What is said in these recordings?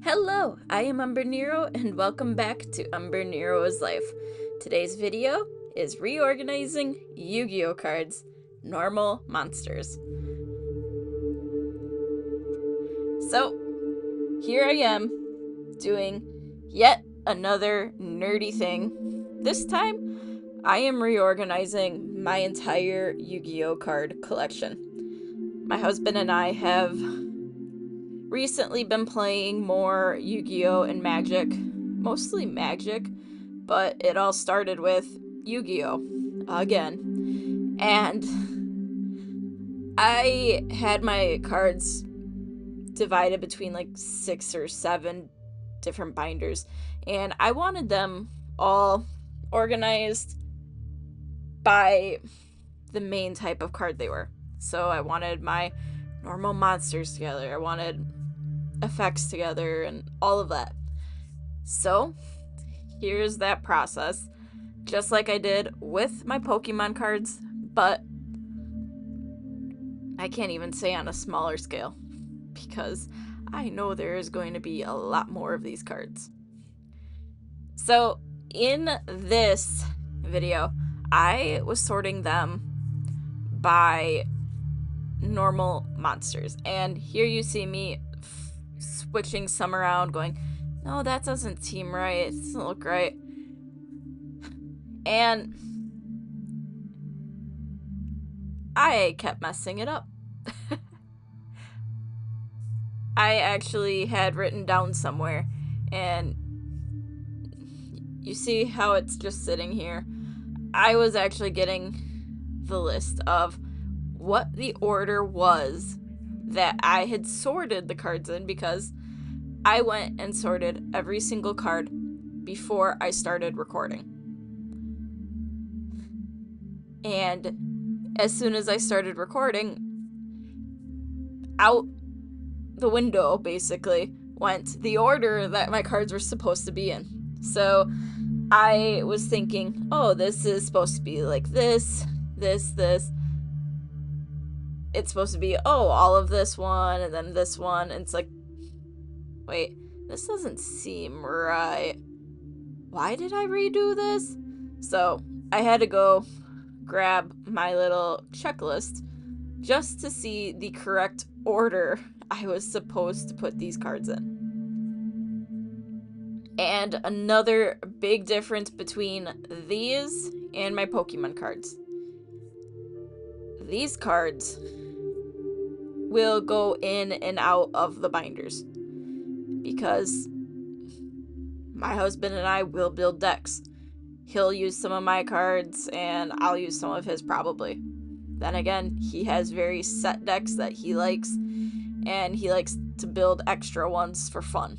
Hello, I am Umbrenero and welcome back to Umbrenero's Life. Today's video is Reorganizing Yu-Gi-Oh cards, Normal Monsters. So, here I am, doing yet another nerdy thing. This time, I am reorganizing my entire Yu-Gi-Oh card collection. My husband and I have recently been playing more Yu-Gi-Oh and Magic, mostly Magic, but it all started with Yu-Gi-Oh again. And I had my cards divided between like 6 or 7 different binders, and I wanted them all organized by the main type of card they were. So I wanted my normal monsters together, I wanted effects together, and all of that. So here's that process, just like I did with my Pokemon cards, but I can't even say on a smaller scale, because I know there is going to be a lot more of these cards. So in this video, I was sorting them by normal monsters, and here you see me switching some around, going, no, that doesn't seem right, it doesn't look right. And I kept messing it up. I actually had written down somewhere, and you see how it's just sitting here. I was actually getting the list of what the order was that I had sorted the cards in, because I went and sorted every single card before I started recording. And as soon as I started recording, out the window basically went the order that my cards were supposed to be in. So I was thinking, oh, this is supposed to be like this. It's supposed to be, oh, all of this one and then this one. And it's like, wait, this doesn't seem right. Why did I redo this? So I had to go grab my little checklist just to see the correct order I was supposed to put these cards in. And another big difference between these and my Pokemon cards. These cards will go in and out of the binders, because my husband and I will build decks. He'll use some of my cards and I'll use some of his probably. Then again, he has very set decks that he likes, and he likes to build extra ones for fun.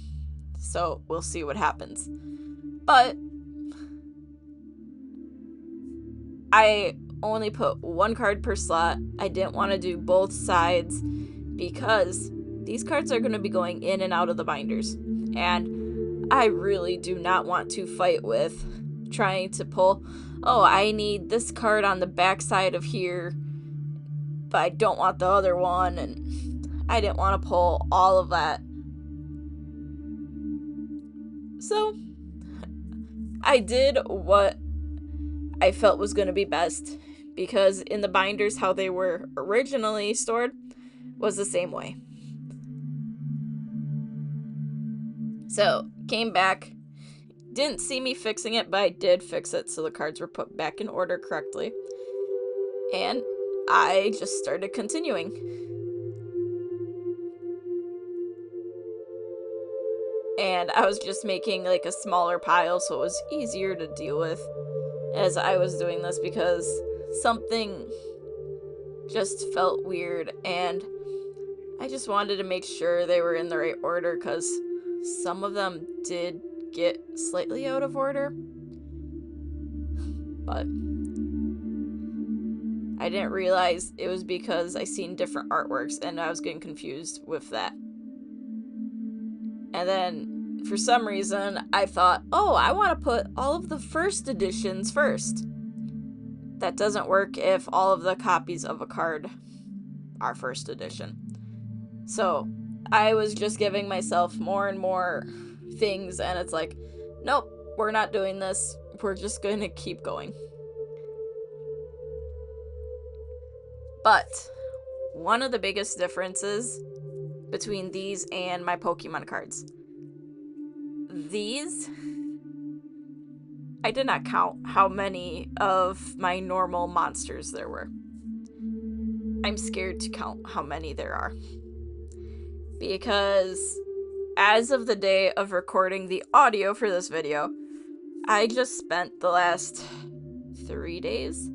So we'll see what happens. But I only put one card per slot. I didn't want to do both sides because these cards are going to be going in and out of the binders. And I really do not want to fight with trying to pull, oh, I need this card on the back side of here, but I don't want the other one, and I didn't want to pull all of that. So I did what I felt was going to be best, because in the binders, how they were originally stored was the same way. So came back, didn't see me fixing it, but I did fix it so the cards were put back in order correctly. And I just started continuing. And I was just making like a smaller pile so it was easier to deal with as I was doing this, because something just felt weird and I just wanted to make sure they were in the right order, because some of them did get slightly out of order, but I didn't realize it was because I seen different artworks and I was getting confused with that. And then for some reason I thought, oh, I want to put all of the first editions first. That doesn't work if all of the copies of a card are first edition. So I was just giving myself more and more things, and it's like, nope, we're not doing this. We're just going to keep going. But one of the biggest differences between these and my Pokemon cards, these, I did not count how many of my normal monsters there were. I'm scared to count how many there are. Because as of the day of recording the audio for this video, I just spent the last 3 days?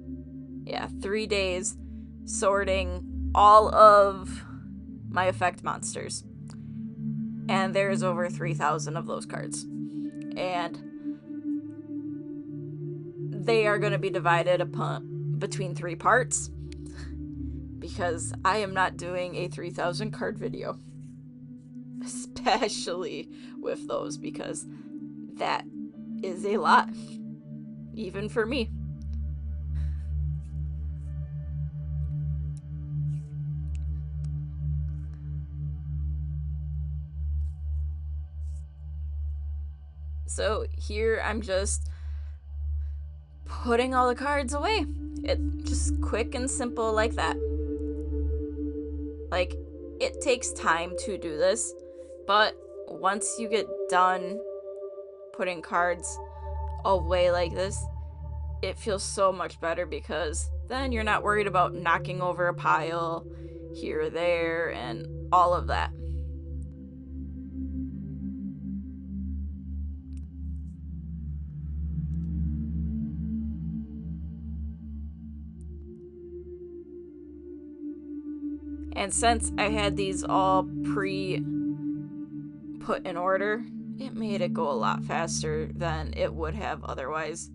Yeah, 3 days sorting all of my effect monsters. And there's over 3,000 of those cards. And they are going to be divided between 3 parts. Because I am not doing a 3,000 card video. Especially with those, because that is a lot. Even for me. So here I'm just putting all the cards away. It just quick and simple like that. Like, it takes time to do this, but once you get done putting cards away like this, it feels so much better, because then you're not worried about knocking over a pile here or there and all of that. And since I had these all pre-put in order, it made it go a lot faster than it would have otherwise.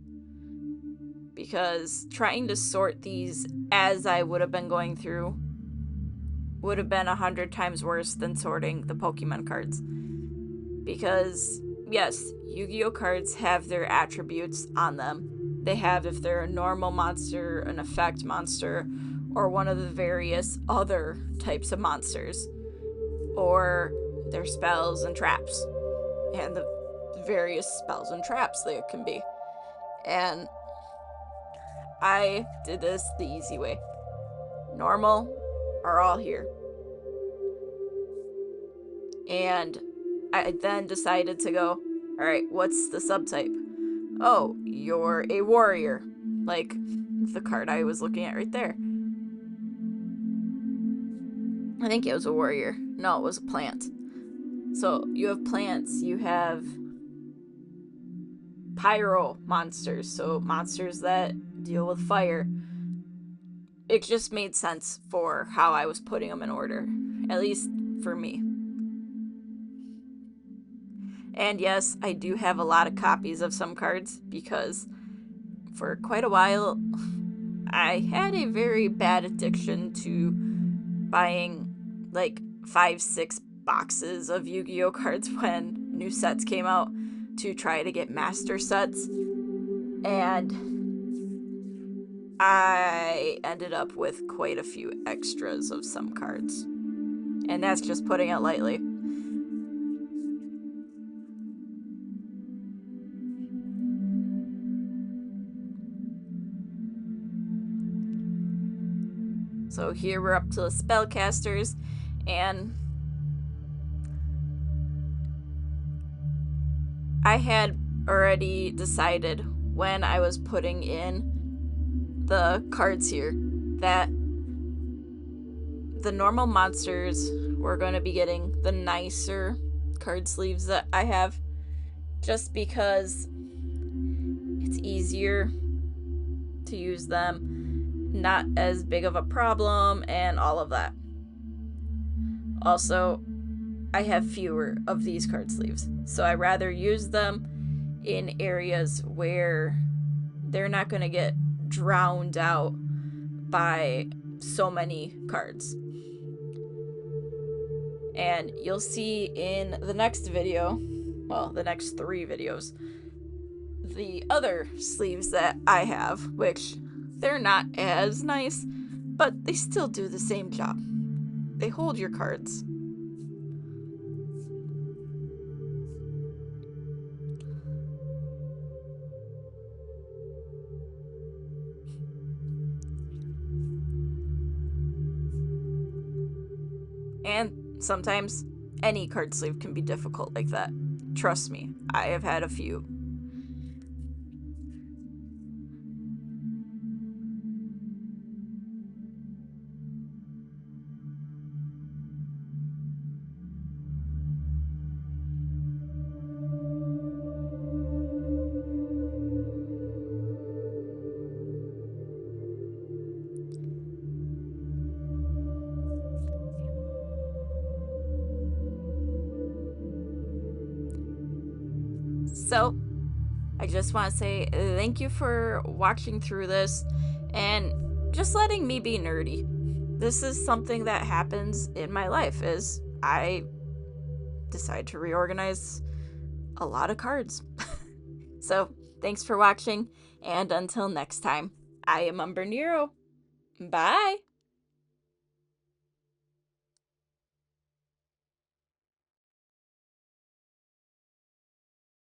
Because trying to sort these as I would have been going through would have been 100 times worse than sorting the Pokemon cards. Because, yes, Yu-Gi-Oh cards have their attributes on them. They have if they're a normal monster, an effect monster, or one of the various other types of monsters, or their spells and traps, and the various spells and traps they can be. And I did this the easy way. Normal are all here. And I then decided to go, alright, what's the subtype? Oh, you're a warrior. Like the card I was looking at right there. I think it was a warrior. No, it was a plant. So you have plants, you have pyro monsters, so monsters that deal with fire. It just made sense for how I was putting them in order, at least for me. And yes, I do have a lot of copies of some cards, because for quite a while I had a very bad addiction to buying like 5-6 boxes of Yu-Gi-Oh cards when new sets came out to try to get master sets, and I ended up with quite a few extras of some cards, and that's just putting it lightly. So here we're up to the spellcasters, and I had already decided when I was putting in the cards here that the normal monsters were going to be getting the nicer card sleeves that I have, just because it's easier to use them, not as big of a problem, and all of that. Also, I have fewer of these card sleeves, so I rather use them in areas where they're not going to get drowned out by so many cards. And you'll see in the next video, well, the next 3 videos, the other sleeves that I have, which they're not as nice, but they still do the same job. They hold your cards. sometimes any card sleeve can be difficult like that. Trust me, I have had a few. So, I just want to say thank you for watching through this and just letting me be nerdy. This is something that happens in my life as I decide to reorganize a lot of cards. So, thanks for watching, and until next time, I am Umbrenero. Bye!